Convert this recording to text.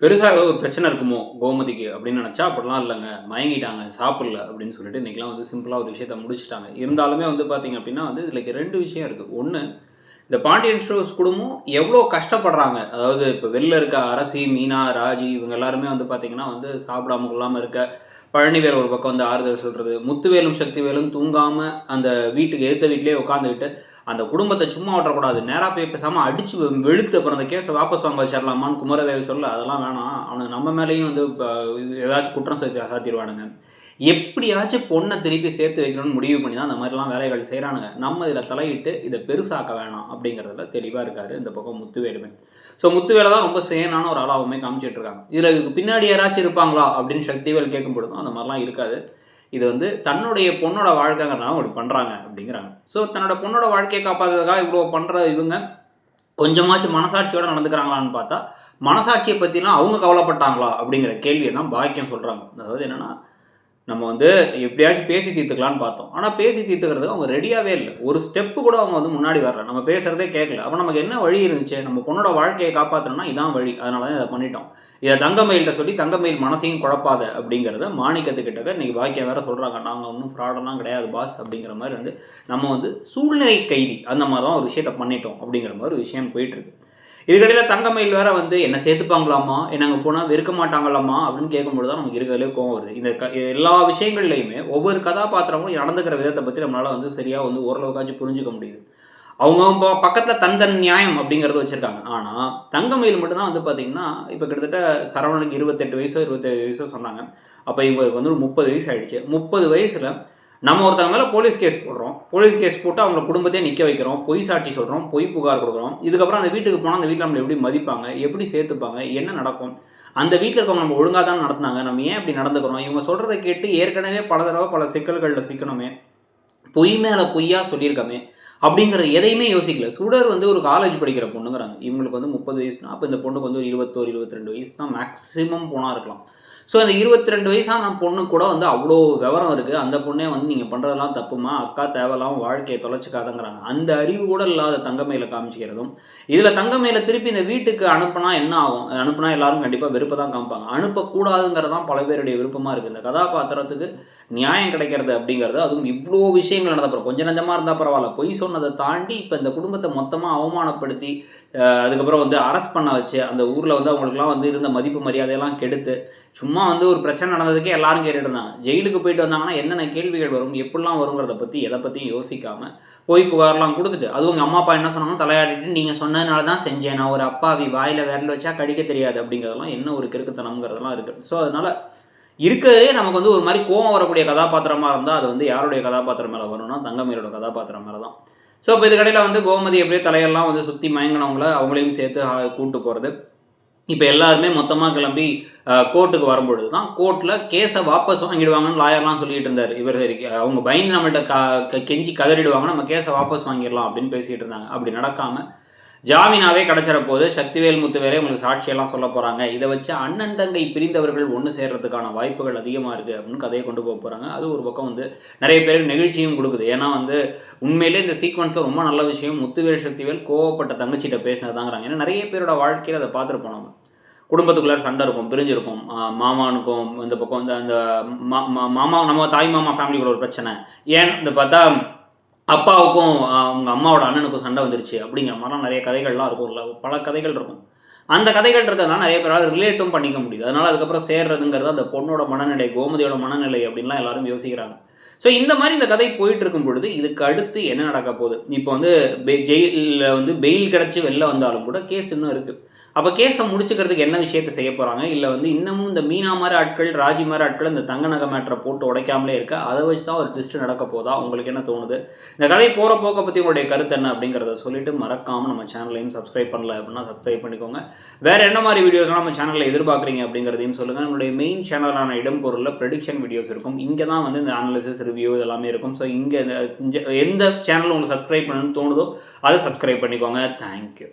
பெருசா ஏதோ ஒரு பிரச்சனை இருக்குமோ கோமதிக்கு அப்படின்னு நினைச்சா, அப்படிலாம் இல்லங்க. மயங்கிட்டாங்க, சாப்பிடல அப்படின்னு சொல்லிட்டு இன்னைக்கெல்லாம் வந்து சிம்பிளா ஒரு விஷயத்த முடிச்சுட்டாங்க. இருந்தாலுமே வந்து பார்த்தீங்க அப்படின்னா வந்து இதுல 2 விஷயம் இருக்கு. 1 இந்த பாண்டியன் ஸ்டோர்ஸ் குடும்பம் எவ்வளோ கஷ்டப்படுறாங்க. அதாவது இப்ப வெளில இருக்க அரசி, மீனா, ராஜி இவங்க எல்லாருமே வந்து பார்த்தீங்கன்னா வந்து சாப்பிடாம கொள்ளாம இருக்க. பழனிவேல் ஒரு பக்கம் வந்து ஆறுதல் சொல்றது. முத்துவேலும், சக்திவேலும் தூங்காம அந்த வீட்டுக்கு எதிர்த்த வீட்லயே உட்காந்துக்கிட்டு, அந்த குடும்பத்த சும்மா விட்டுறக்கூடாது. நேரா போய் பேசாம அடிச்சு வெளுத்து அப்புறம் அந்த கேஸ வாபஸ் வாங்க வச்சிரலாமான்னு குமரவேல் சொல்ல, அதெல்லாம் வேணாம். அவனுங்க நம்ம மேலயும் வந்து ஏதாச்சும் குற்றம் சாத்திருவானுங்க. எப்படியாச்சும் பொண்ண திருப்பி சேர்த்து வைக்கணும்னு முடிவு பண்ணி தான் அந்த மாதிரிலாம் வேலைகள் செய்றானுங்க. நம்ம இதில தலையிட்டு இத பெருசாக்க வேணாம் அப்படிங்கிறதுல தெளிவா இருக்காரு இந்த பக்கம் முத்துவேலுமே. ஸோ முத்துவேல தான் ரொம்ப சேனான ஒரு ஆளாவுமே காமிச்சிட்டு இருக்காங்க. இதுல இதுக்கு பின்னாடி யாராச்சும் இருப்பாங்களா அப்படின்னு சக்திவேல் கேட்கும்பொழுதும் அந்த மாரிலாம் இருக்காது. இது வந்து தன்னுடைய பொண்ணோட வாழ்க்கைங்கிறனால அப்படி பண்றாங்க அப்படிங்கிறாங்க. ஸோ தன்னோட பொண்ணோட வாழ்க்கைய காப்பாத்துறதுக்காக இவ்வளோ பண்ற இவங்க கொஞ்சமாச்சும் மனசாட்சியோட நடந்துக்கிறாங்களான்னு பார்த்தா, மனசாட்சிய பத்திலாம் அவங்க கவலைப்பட்டாங்களா அப்படிங்கிற கேள்விய தான் பாக்கியம் சொல்றாங்க. அதாவது என்னன்னா நம்ம வந்து எப்படியாச்சும் பேசி தீர்த்துக்கலான்னு பார்த்தோம். ஆனா பேசி தீர்த்துக்கிறதுக்கு அவங்க ரெடியாவே இல்ல. ஒரு ஸ்டெப் கூட அவங்க வந்து முன்னாடி வரல. நம்ம பேசுறதே கேட்கல. அப்ப நமக்கு என்ன வழி இருந்துச்சு? நம்ம பொண்ணோட வாழ்க்கைய காப்பாத்தணும்னா இதான் வழி. அதனால தான் இத பண்ணிட்டோம். இத தங்கமயில்ட்ட சொல்லி தங்கமயில் மனசையும் குழப்பாத அப்படிங்கிறத மாணிக்கத்துக்கிட்ட இன்னைக்கு பாக்கியம் வேற சொல்றாங்க. நாங்க ஒண்ணும் ஃப்ராடெல்லாம் கிடையாது பாஸ் அப்படிங்கிற மாரி வந்து நம்ம வந்து சூழ்நிலை கைதி. அந்த மாரி தான் ஒரு விஷயத்த பண்ணிட்டோம் அப்படிங்கிற மாரி ஒரு விஷயம் போயிட்டு இருக்கு. இதுக்கடையில தங்கமயில் வேற வந்து என்ன சேர்த்துப்பாங்களாமா? என்ன அங்க போனா வெறுக்க மாட்டாங்களாமா? அப்படின்னு கேட்கும்பொழுது தான் நமக்கு இருக்கிறதுலே கோவம் வருது. இந்த எல்லா விஷயங்கள்லயுமே ஒவ்வொரு கதாபாத்திரமும் நடந்துக்கிற விதத்த பத்தி நம்மளால வந்து சரியா வந்து ஓரளவுக்காச்சும் புரிஞ்சுக்க முடியுது. அவங்க பக்கத்துல தன் தன் நியாயம் அப்படிங்கிறத வச்சிருக்காங்க. ஆனா, தங்கமயில் மட்டும் தான் வந்து பார்த்தீங்கன்னா, இப்ப கிட்டத்தட்ட சரவணனுக்கு 28 வயசோ, 27 வயசோ சொன்னாங்க. அப்ப இவருக்கு வந்து ஒரு 30 வயசு ஆயிடுச்சு. 30 வயசுல நம்ம ஒருத்தங்க மேல போலீஸ் கேஸ் போடுறோம். போலீஸ் கேஸ் போட்டு அவங்கள குடும்பத்தையே நிக்க வைக்கிறோம். பொய் சாட்சி சொல்றோம். பொய் புகார் குடுக்குறோம். இதுக்கப்புறம் அந்த வீட்டுக்கு போனா அந்த வீட்ல நம்மள எப்படி மதிப்பாங்க? எப்படி சேர்த்துப்பாங்க? என்ன நடக்கும்? அந்த வீட்ல இருக்கவங்க நம்ம ஒழுங்கா தான நடத்துனாங்க. நம்ம ஏன் இப்படி நடந்துக்கிறோம்? இவங்க சொல்றத கேட்டு ஏற்கனவே பல தடவ பல சிக்கல்கள்ல சிக்கணுமே! பொய் மேல பொய்யா சொல்லியிருக்கோமே! அப்படிங்கிறது எதையுமே யோசிக்கல. சுடர் வந்து ஒரு காலேஜ் படிக்கிற பொண்ணுங்கிறாங்க. இவங்களுக்கு வந்து 30 வயசுனா, அப்ப இந்த பொண்ணுக்கு வந்து ஒரு 21, 22 வயசு தான் மேக்ஸிமம் போனா இருக்கலாம். ஸோ அந்த 22 வயசான பொண்ணுக்கு கூட வந்து அவ்வளோ விவரம் இருக்கு. அந்த பொண்ணே வந்து நீங்க பண்றதெல்லாம் தப்பும்மா, அக்கா தேவையில்லாம வாழ்க்கைய தொலைச்சுக்காதங்கிறாங்க. அந்த அறிவு கூட இல்லாத தங்கமயில காமிச்சுக்கிறதும், இதுல தங்கமயில திருப்பி இந்த வீட்டுக்கு அனுப்புனா என்ன ஆகும்? அனுப்புனா எல்லாரும் கண்டிப்பா வெறுப்ப தான் காமிப்பாங்க. அனுப்பக்கூடாதுங்கிறது தான் பல பேருடைய விருப்பமா இருக்கு. இந்த கதாபாத்திரத்துக்கு நியாயம் கிடைக்கிறது அப்படிங்கிறது, அதுவும் இவ்ளோ விஷயங்கள் நடந்தப்புறம் கொஞ்சம் நஞ்சமா இருந்தா பரவால்ல. பொய் சொன்னத தாண்டி இப்ப இந்த குடும்பத்த மொத்தமா அவமானப்படுத்தி, அதுக்கப்புறம் வந்து அரெஸ்ட் பண்ண வச்சு, அந்த ஊர்ல வந்து அவங்களுக்கெல்லாம் வந்து இருந்த மதிப்பு மரியாதையெல்லாம் கெடுத்து, சும்மா வந்து ஒரு பிரச்சனை நடந்ததுக்கே எல்லாரும் கேட்டுட்டு இருந்தாங்க. ஜெயிலுக்கு போயிட்டு வந்தாங்கன்னா என்னென்ன கேள்விகள் வரும்? எப்படிலாம் வருங்கிறத பத்தி எத பத்தியும் யோசிக்காம, போய் புகார்லாம் குடுத்துட்டு, அதுவும் எங்க அம்மா, அப்பா என்ன சொன்னாங்கன்னா தலையாட்டிட்டு, "நீங்க சொன்னதுனால தான் செஞ்சேன். நான் ஒரு அப்பாவி. வாயில விரல் வச்சா கடிக்க தெரியாது." அப்படிங்கிறதெல்லாம் என்ன ஒரு கிறுக்குத்தனம்ங்கிறதெல்லாம் இருக்கு. ஸோ அதனால இருக்கிறதுலே நமக்கு வந்து ஒரு மாரி கோவம் வரக்கூடிய கதாபாத்திரமா இருந்தா, அது வந்து யாருடைய கதாபாத்திரம் மேல வரும்னா, தங்கமயிலோட கதாபாத்திரம் மேல தான். ஸோ, அப்ப இதுக்கிடையில வந்து கோமதி எப்படியோ தலையெல்லாம் வந்து சுத்தி மயங்குனவங்கள அவங்களையும் சேர்த்து கூட்டு போறது. இப்ப எல்லாருமே மொத்தமா கிளம்பி கோர்ட்டுக்கு வரும்பொழுது தான், கோர்ட்ல கேஸ வாபஸ் வாங்கிடுவாங்கன்னு லாயர்லாம் சொல்லிட்டு இருந்தாரு. இவரு அவங்க பயந்து நம்மள்ட்ட கெஞ்சி கதறிடுவாங்க. நம்ம கேஸ வாபஸ் வாங்கிரலாம் அப்படின்னு பேசிட்டு இருந்தாங்க. அப்படி நடக்காம ஜாமீனாவே கிடைச்சிற போது சக்திவேல் முத்துவேலே உங்களுக்கு சாட்சியெல்லாம் சொல்ல போறாங்க. இத வச்சு அண்ணன் தங்கை பிரிந்தவர்கள் ஒண்ணு சேர்றதுக்கான வாய்ப்புகள் அதிகமா இருக்கு அப்படின்னு கதைய கொண்டு போறாங்க. அது ஒரு பக்கம் வந்து நெறைய பேருக்கு நெகிழ்ச்சியும் குடுக்குது. ஏன்னா வந்து உண்மையிலேயே இந்த சீக்வென்ஸ்ல ரொம்ப நல்ல விஷயம் முத்துவேல் சக்திவேல் கோவப்பட்ட தங்கச்சிட்ட பேசினதுதாங்கிறாங்க. ஏன்னா நெறைய பேரோட வாழ்க்கையில அத பார்த்துருப்போம் நம்ம. குடும்பத்துக்குள்ளார சண்டை இருக்கும், பிரிஞ்சிருக்கும். மாமனுக்கும் இந்த பக்கம் வந்து அந்த மாமா நம்ம தாய் மாமா ஃபேமிலிக்குள்ள ஒரு பிரச்சனை. ஏன்னு இந்த பார்த்தா அப்பாவுக்கும் அவங்க அம்மாவோட அண்ணனுக்கும் சண்டை வந்துருச்சு அப்படிங்கிற மாதிரிலாம் நிறைய கதைகள்லாம் இருக்கும்ல. பல கதைகள் இருக்கும். அந்த கதைகள் இருக்கிறதுனால நிறைய பேரால ரிலேட்டும் பண்ணிக்க முடியுது. அதனால அதுக்கப்புறம் சேர்றதுங்கிறது அந்த பொண்ணோட மனநிலை, கோமதியோட மனநிலை அப்படின்லாம் எல்லாரும் யோசிக்கிறாங்க. ஸோ இந்த மாரி இந்த கதை போயிட்டு இருக்கும் பொழுது, இதுக்கு அடுத்து என்ன நடக்க போகுது? இப்போ வந்து ஜெயில்ல வந்து பெயில் கிடைச்சு வெளில வந்தாலும் கூட கேஸ் இன்னும் இருக்கு. அப்ப கேஸ முடிச்சுக்கிறதுக்கு என்ன விஷயத்த செய்ய போறாங்க? இல்ல வந்து இன்னமும் இந்த மீனா மாரி ஆட்கள், ராஜி மாரி ஆட்கள் இந்த தங்க நகை மேட்டர போட்டு உடைக்காமலே இருக்க, அத வச்சு தான் ஒரு ட்விஸ்ட் நடக்க போதா? உங்களுக்கு என்ன தோணுது? இந்த கதை போற போக்க பத்தி உங்களுடைய கருத்து என்ன? அப்படிங்கிறத சொல்லிட்டு மறக்காம நம்ம சேனலையும் சப்ஸ்கிரைப் பண்ணல அப்படின்னா சப்ஸ்கிரைப் பண்ணிக்கோங்க. வேற என்ன மாரி வீடியோஸ்லாம் நம்ம சேனல்ல எதிர்பார்க்குறீங்க அப்படிங்கிறதையும் சொல்லுங்க. நம்மளுடைய மெயின் சேனலான இடம் பொருள்ல ப்ரெடிக்ஷன் வீடியோஸ் இருக்கும். இங்க தான் வந்து இந்த அனாலிசிஸ், ரிவ்யூ இதெல்லாமே இருக்கும். ஸோ இங்க எந்த சேனல் உங்களுக்கு சப்ஸ்கிரைப் பண்ணணும்னு தோணுதோ, அத சப்ஸ்கிரைப் பண்ணிக்கோங்க. Thank you.